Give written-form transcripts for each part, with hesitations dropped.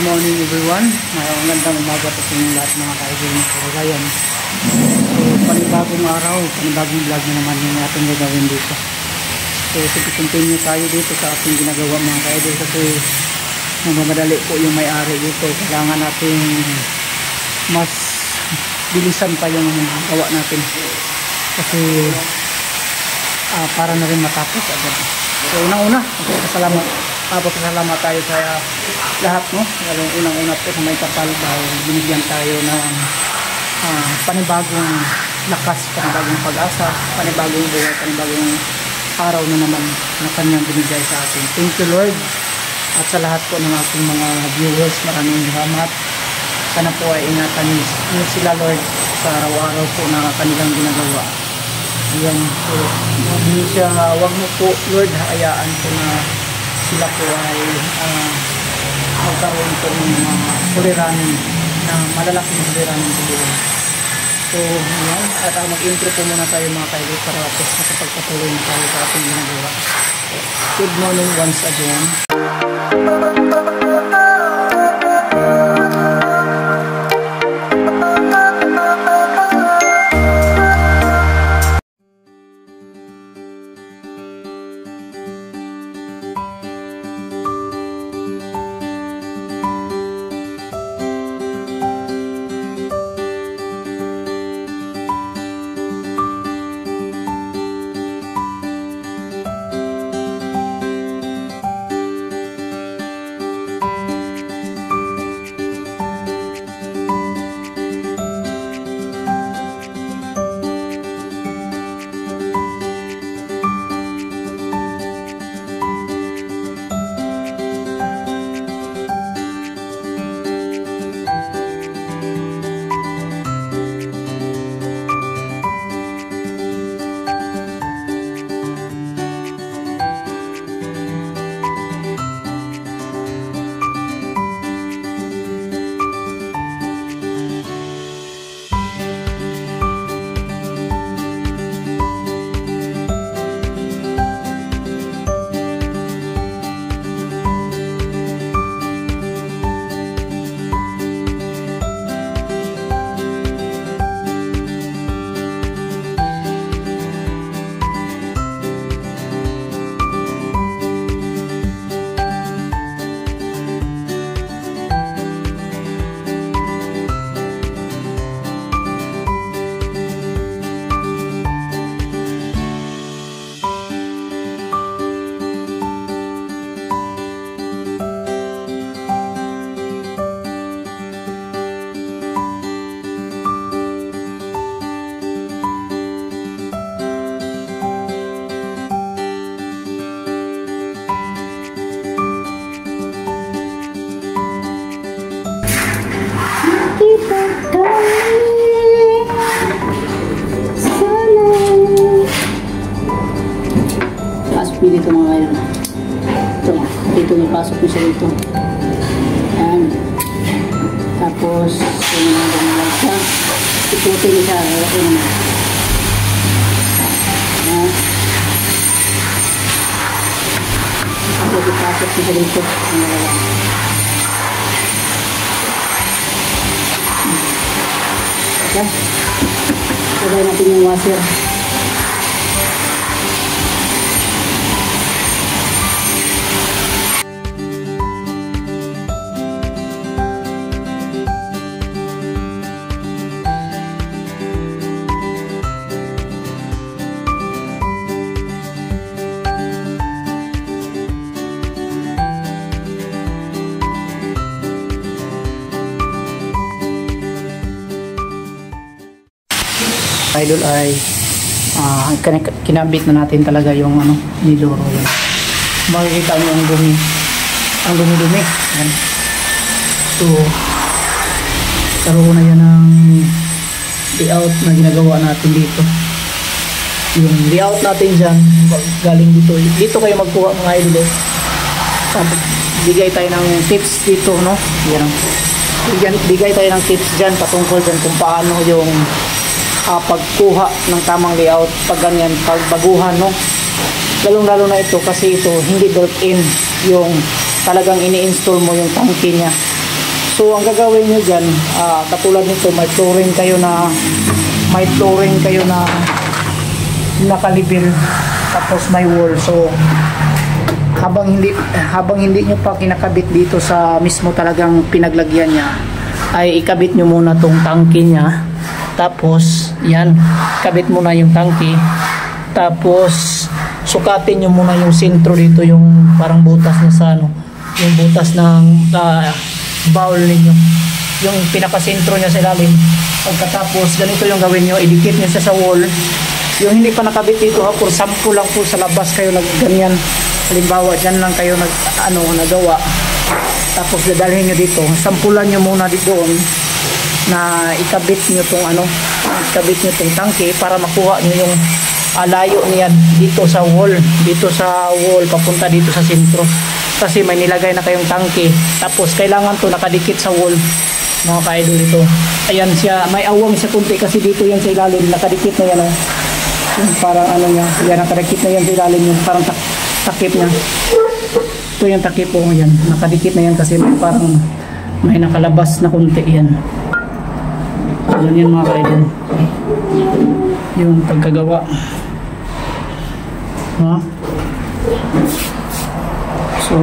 morning everyone. Magandang umaga po sa inyong lahat mga ka-idol ng Kalagayan. So panibagong araw, panibagong vlog na naman yung ating gagawin dito. So continue tayo dito sa ating ginagawa mga ka-idol kasi nagmamadali po yung may-ari dito. Kailangan natin mas bilisan pa yung gawa natin kasi para na rin matapos agad. So unang-una, pasalamat tayo sa lahat, no? Lalo unang-una po sa may kapal dahil binigyan tayo ng panibagong lakas, panibagong pag-asa, panibagong buhay, panibagong araw na naman na kanyang binigay sa atin. Thank you Lord. At sa lahat po ng ating mga viewers, maraming salamat. Sana po ay ingatan niyo sila Lord sa araw-araw po na kanilang ginagawa. Yan po. Huwag mo po Lord hayaan po na sila po ay magkaroon po ng mga suliranin na malalaking suliranin po doon. So yan, at mag-intro po muna tayo mga kaidol para po makapagpatuloy na tayo sa ating ginagawa. Good morning once again. Dito mga kayo. Ito, dito napasok mo siya dito. Ayan. Tapos, ito naman dumalag siya. Itutin siya. Ito naman. Ayan. Tapos, ipasok mo siya dito. Ayan. Sabay natin yung washer. Idol ay kinabit na natin talaga yung niloro yan. Makikita nyo ang dumi, ang dumi-dumi yan. So karoon na yan ng layout na ginagawa natin dito. Yung layout natin dyan galing dito kayo magkuha mga idol. Tapos bigay tayo ng tips dito, no? Yan. Bigay tayo ng tips dyan patungkol dyan kung paano yung pagkuha ng tamang layout pag ganyan, pagbaguhan, no? Lalong-lalo na ito kasi ito hindi built-in yung talagang ini-install mo yung tangke niya. So ang gagawin nyo dyan, katulad nito, may flooring kayo na nakalibil, tapos may wall. So habang hindi nyo pa kinakabit dito sa mismo talagang pinaglagyan niya, ay ikabit nyo muna tong tangke niya. Tapos yan, kabit muna yung tangke, tapos sukatin nyo muna yung sentro dito, yung parang butas niya sa yung butas ng bowl ninyo, yung pinakasentro niya sa ilalim. Pagkatapos ganito yung gawin nyo, idikit nyo siya sa wall. Yung hindi pa nakabit dito, for sample lang po, sa labas kayo nagganyan, halimbawa dyan lang kayo nagawa, tapos dadalhin nyo dito, sampulan nyo muna dito doon na ikabit nyo tong tangke para makuha nyo yung layo niyan dito sa wall, papunta dito sa sentro, kasi may nilagay na kayong tangke. Tapos kailangan to nakadikit sa wall, mga ka-idol. Dito ayan siya, may awang sa kunti kasi dito yan sa ilalim, nakadikit na yan, yung parang niya, yan, nakadikit na yan sa ilalim, yung parang takip niya. Ito yung takip po, yan, nakadikit na yan kasi may nakalabas na kunti yan. Yan mga ka-idol, yung pagkagawa. So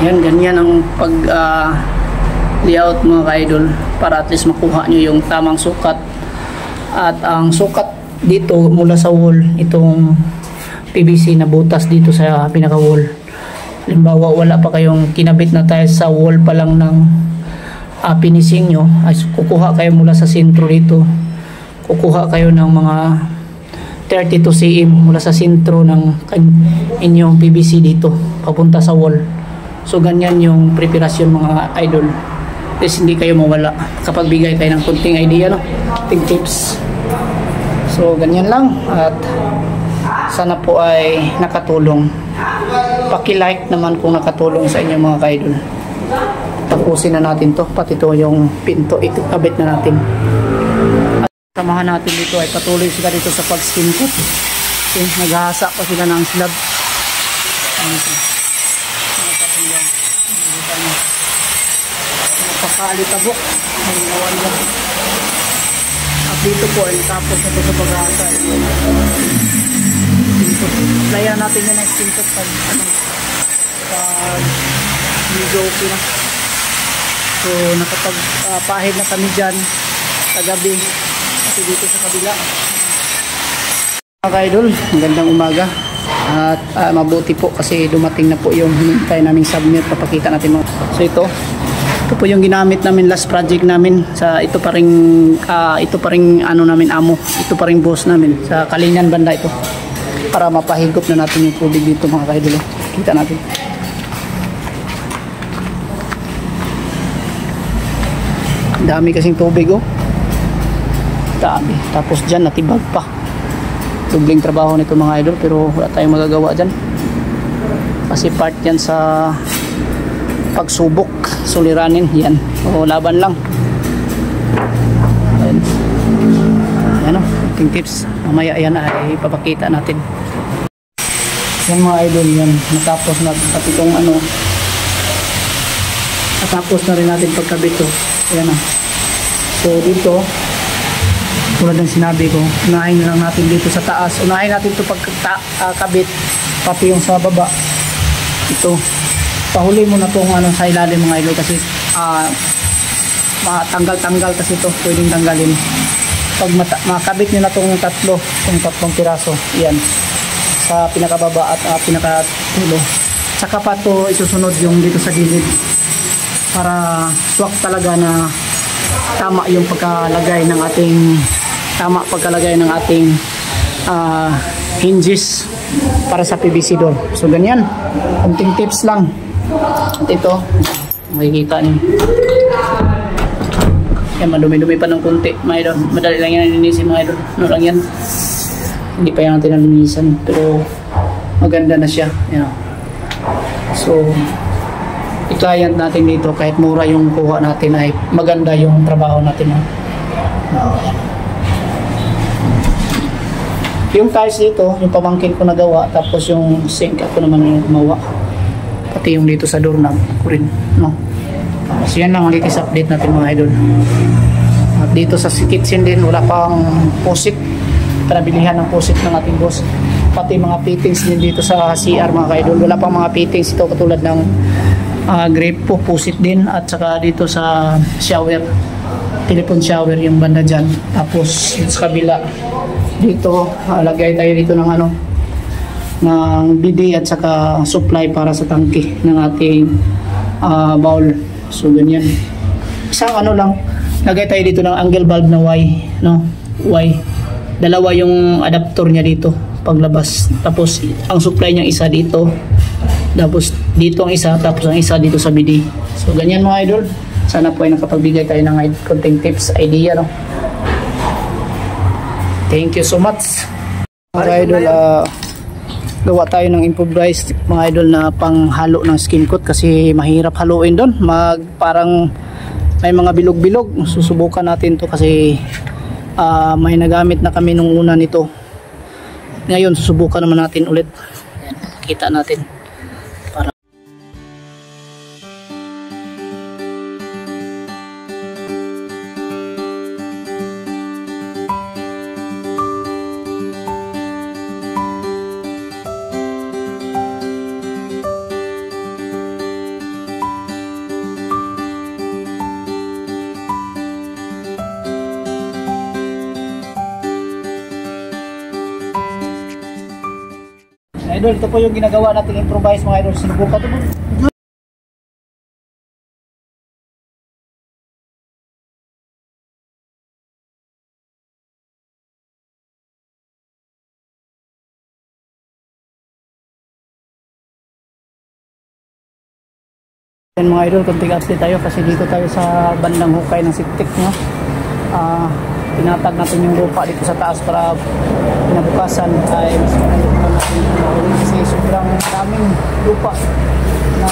yan, ganyan ang pag layout mga ka-idol, para at least makuha nyo yung tamang sukat. At ang sukat dito mula sa wall, itong PVC na butas dito sa pinaka wall, halimbawa wala pa kayong kinabit na tiles sa wall pa lang ng finishing nyo, ay kukuha kayo mula sa sentro dito, kukuha kayo ng mga 32 cm mula sa sentro ng inyong PVC dito papunta sa wall. So ganyan yung preparasyon mga idol, is hindi kayo mawala kapag bigay tayo ng kunting idea, kunting tips. So ganyan lang, at sana po ay nakatulong. Paki-like naman kung nakatulong sa inyo mga ka-idol. Tapusin na natin to, pati to yung pinto, ito kabit na natin. At samahan natin dito ay patuloy sila dito sa pag-skin coat. Okay, naghahasa pa sila ng slab. Napakaalitabok. At dito po ay tapos na ito sa paghahasa. Layan natin yun ang skin coat pag medyo okay na. So nakapagpahid na kami dyan kagabi, kasi dito sa kabila. Mga ka-idol, magandang umaga. At mabuti po kasi dumating na po yung hinintay naming submit. Papakita natin mga. So ito po yung ginamit namin last project namin. Ito pa ring namin amo. Ito pa ring boss namin sa Kalingan banda ito. Para mapahigop na natin yung tubig dito mga ka-idol. Kita natin. Dami kasing tubig dami. Tapos dyan natibag pa. Dubling trabaho nito mga idol, pero wala tayong magagawa dyan kasi part yan sa pagsubok, suliranin yan, laban lang. Ayan ating tips, mamaya yan ay ipapakita natin. Yan mga idol, yan natapos na pati itong natapos na rin natin pagkabit to. Ayan so dito tulad ng sinabi ko, unahin lang natin dito sa taas, unahin natin ito pagkabit, pati yung sa baba. Ito pahuli mo na itong sa ilalim mga idol, kasi matanggal-tanggal kasi ito, pwedeng tanggalin pag makabit nyo na itong tatlong piraso, yan sa pinakababa at pinakatulo. Saka pa ito isusunod yung dito sa gilid para swak talaga na tama yung pagkalagay ng ating hinges para sa PVC door. So ganyan, kunting tips lang. At ito makikita niyo yan, madumi-dumi pa ng kunti mga idol. Madali lang yan linisin mga idol. Lang yan, hindi pa yan natin nalinisan, pero maganda na siya, so i-client natin dito, kahit mura yung kuha natin ay maganda yung trabaho natin. Yung tiles dito, yung pamangkin ko nagawa, tapos yung sink ako naman yung gumawa, pati yung dito sa doorknob ko rin, So yan lang ang latest update natin mga idol. At dito sa kitchen din wala pang pusit, pinabilihan ng pusit ng ating boss. Pati mga fittings din dito sa CR mga idol, wala pang mga fittings ito katulad ng grape po, pusit din. At saka dito sa shower, telephone shower yung banda dyan. Tapos sa kabila dito lagay tayo dito ng ano, ng bidet at saka supply para sa tangke ng ating bowl. So ganyan, isang ano lang, lagay tayo dito ng angle bulb na Y, no? Y, dalawa yung adapter niya dito paglabas, tapos ang supply niya isa dito, tapos dito ang isa, tapos ang isa dito sa bidet. So ganyan mga idol, sana po ay nakapagbigay tayo ng konting tips, idea, no? Thank you so much mga idol. Gawa tayo ng improvised mga idol na panghalo ng skin coat kasi mahirap haluin doon, parang may mga bilog-bilog. Susubukan natin to kasi may nagamit na kami nung una nito. Ngayon susubukan naman natin ulit. Ayan, kita natin para idol, ito po yung ginagawa nating improvise mga idol. Sinubukan ito. Yan mga idol, konting update tayo kasi dito tayo sa bandang hukay ng Siktik, no? Tinatag natin yung lupa dito sa taas para pinabukasan ay mas maganda pa natin kasi sobrang daming lupa na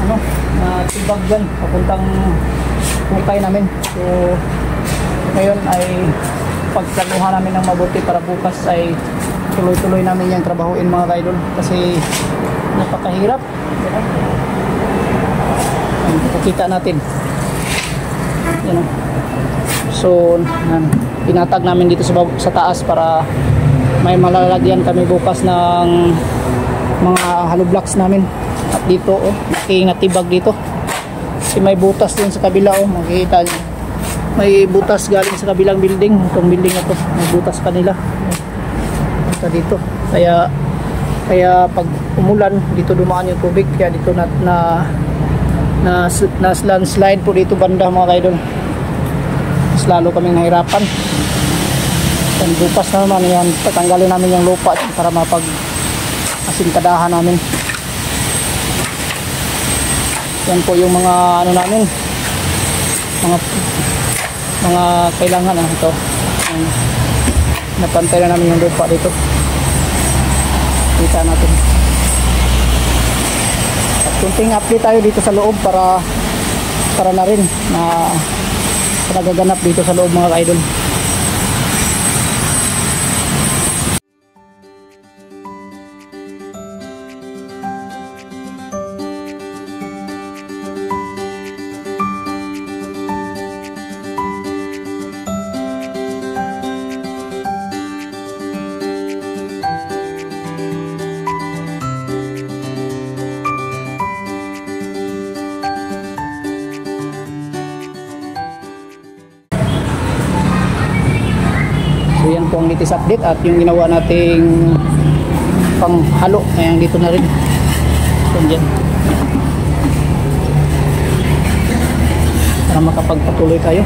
ano, na tibag dyan papuntang hukay namin. So ngayon ay pagplanuhan namin ng mabuti para bukas ay tuloy-tuloy namin yung trabahuin mga kaidol kasi napakahirap. Kita natin yan, so pinatag namin dito sa taas para may malalagyan kami bukas ng mga hollow blocks namin. At dito nakingatibag dito kasi may butas din sa kabila, makikita nyo may butas galing sa kabilang building. Itong building na to may butas kanila dito, kaya pag umulan dito dumaan yung tubig, kaya dito na landslide po dito banda mga kaidol. Mas lalo kaming nahirapan. Dan bukas na naman yan, tatanggalin namin yung lupa para mapag asingkadahan namin. Yan po yung mga ano namin, mga kailangan ito. Napantay na namin yung lupa dito. Kita natin. Kunting update tayo dito sa loob para na rin na nagaganap dito sa loob mga idol. So yan po ang latest update at yung ginawa nating panghalo ngayon dito na rin. So dyan, para makapagpatuloy tayo.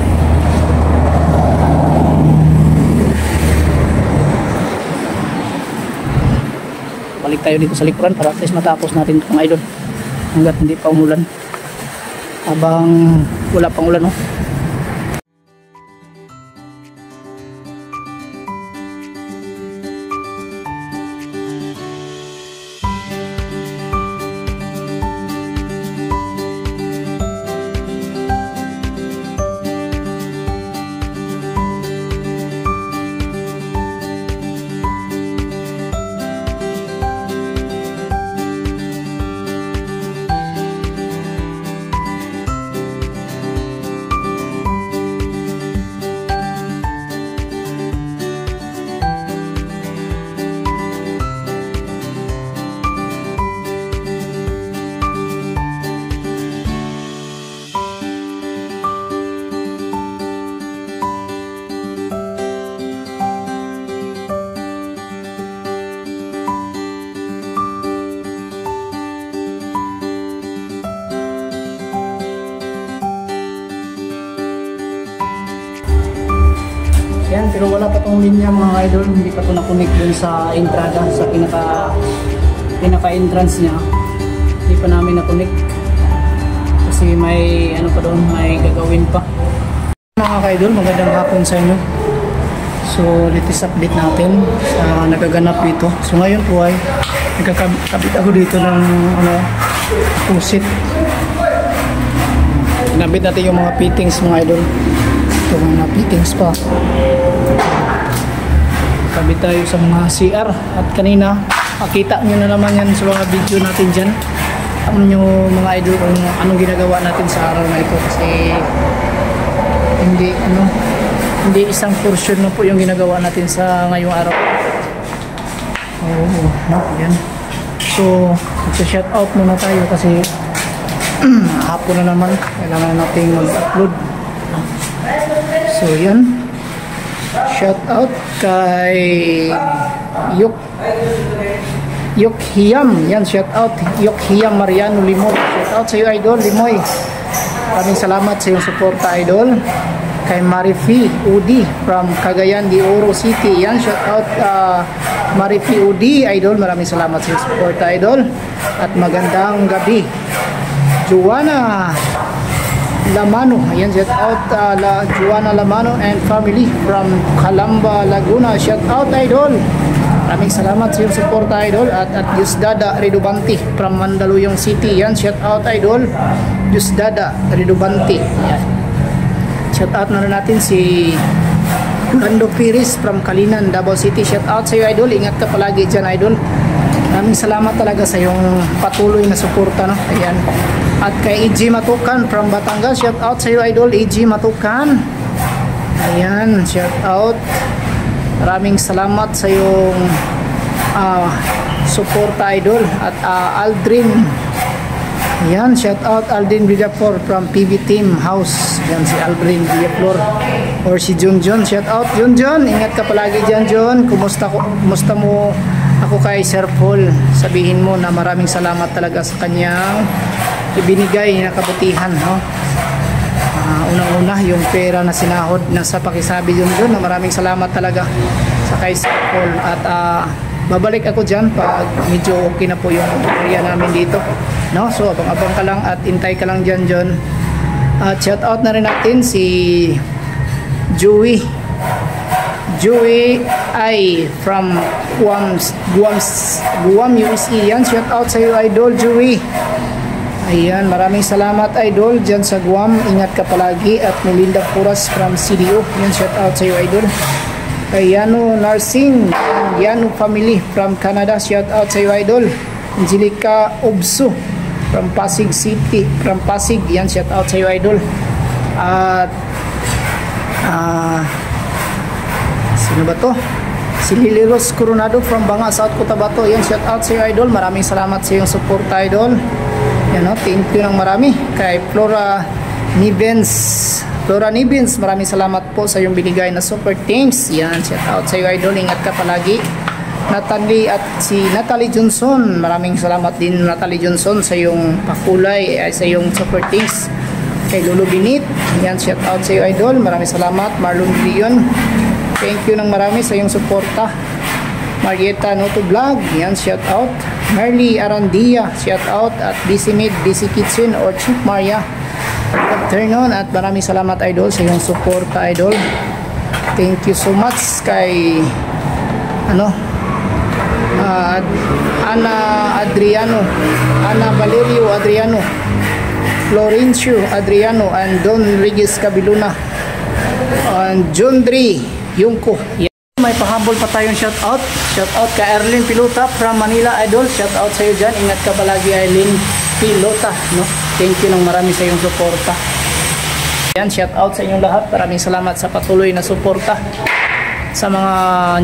Balik tayo dito sa likuran para at least matapos natin itong idol hanggat hindi pa umulan, habang wala pang ulan, no? Pero wala pa tong linya mga idol, hindi pa to na-connect dun sa entrada, sa pinaka-entrance niya. Hindi pa namin na-connect. Kasi may ano pa doon, may gagawin pa. Mga ka-idol, magandang hapon sa inyo. So, latest update natin sa nagaganap dito. So, ngayon po ay nagkakabit ako dito ng pusit. Nabit natin yung mga fittings mga idol. Ito mga fittings pa. Kabit tayo sa mga CR. At kanina, makita nyo na naman yan sa mga video natin dyan. Alam nyo mga idol kung anong ginagawa natin sa araw na ito. Kasi hindi isang portion na po yung ginagawa natin sa ngayong araw. Oo, yan. So, magsa-shout out muna tayo kasi hapon na naman, kailangan natin mag-upload. So yan, shout out kay Yok Hiyam, yan, shout out Yok Hiyam Mariano Limoy, shout out sa iyo idol Limoy, maraming salamat sa iyong suporta idol. Kay Marifi Udi from Cagayan de Oro City, yan, shout out Marifi Udi idol, maraming salamat sa iyong suporta idol. At magandang gabi Joanna Lamano, ayan, shout out Joanna Lamano and family from Calamba, Laguna, shout out idol, maraming salamat sa iyong suporta idol. At Yusdada Redobanti from Mandaluyong City, yan, shout out idol Yusdada Redobanti, yan. Shout out na rin natin si Rando Piris from Kalinan, Davao City, shout out sa iyo idol, ingat ka palagi dyan idol. Maraming salamat talaga sa iyong patuloy na suporta, no? Ayan. At kay EG Matukan from Batangas, shout out sa iyo idol EG Matukan. Ayan, shout out. Maraming salamat sa iyong suporta idol. At Aldrin, ayan, shout out Aldrin Villaflor from PB Team House. Ayan si Aldrin Villaflor or si Junjun, shout out Junjun, ingat ka palagi dyan Jun. Kumusta mo ako kay Sir Paul? Sabihin mo na maraming salamat talaga sa kanyang ibinigay na kabutihan, no? Unang-una yung pera na sinahod na sa pakisabi yun doon, na maraming salamat talaga sa kay Sir Paul. At babalik ako dyan pag medyo okay na po yung area namin dito, no? So abang-abang ka lang at intay ka lang dyan John. At shout out na rin natin si Joey I from Guam USA, yan, shout out sa iyo idol Joey. Ayan, maraming salamat idol dyan sa Guam, ingat ka palagi. At Melinda Puras from CDO, yan, shout out sa iyo idol. Kay Yano Narsing, Yano family from Canada, shout out sa iyo idol. Angelica Obso from Pasig City, from Pasig, yan, shout out sa iyo idol. At sino ba to? Si Lily Rose Coronado from Banga, South Cotabato, yan, shout out sa iyo idol. Maraming salamat sa iyong support idol. Yan, no? Thank you ng marami. Kay Flora Nibens, maraming salamat po sa iyong binigay na super thanks. Yan, shout out sa iyo idol, ingat ka palagi. Natalie at si Natalie Johnson, maraming salamat din Natalie Johnson sa iyong pakulay, sa iyong super thanks. Kay Lulu Binit, yan, shout out sa iyo idol, maraming salamat. Marlon Leon, thank you ng marami sa iyong suporta. Marietta Noto Vlog, yan, shout out. Merly Arandia, shout out. At BC Mid, BC Kitchen or Chief Maria, good afternoon. At maraming salamat idol sa iyong suporta idol. Thank you so much kay Ana Valerio Adriano, Florencio Adriano, and Don Regis Cabiluna, and John Dre Yungko. May pahabol pa tayong shout out kay Arlene Pilota from Manila idol, shout out sa iyo dyan, ingat ka palagi Arlene Pilota, no? Thank you ng marami sa iyong suporta. Yan, shout out sa inyong lahat, maraming salamat sa patuloy na suporta. Sa mga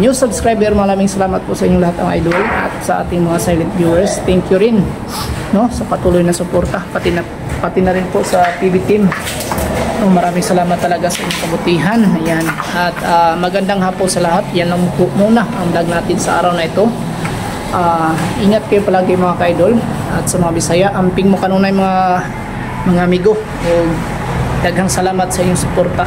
new subscriber, maraming salamat po sa inyong lahat ang idol. At sa ating mga silent viewers, thank you rin, no, sa patuloy na suporta, pati na rin po sa PB Team. Maraming salamat talaga sa inyong kabutihan. Ayan. At magandang hapon sa lahat. Yan lang po muna ang vlog natin sa araw na ito. Ingat kayo palagi mga ka-idol. At sa mga Bisaya, amping mo kanunay mga amigo. O daghang salamat sa inyong suporta.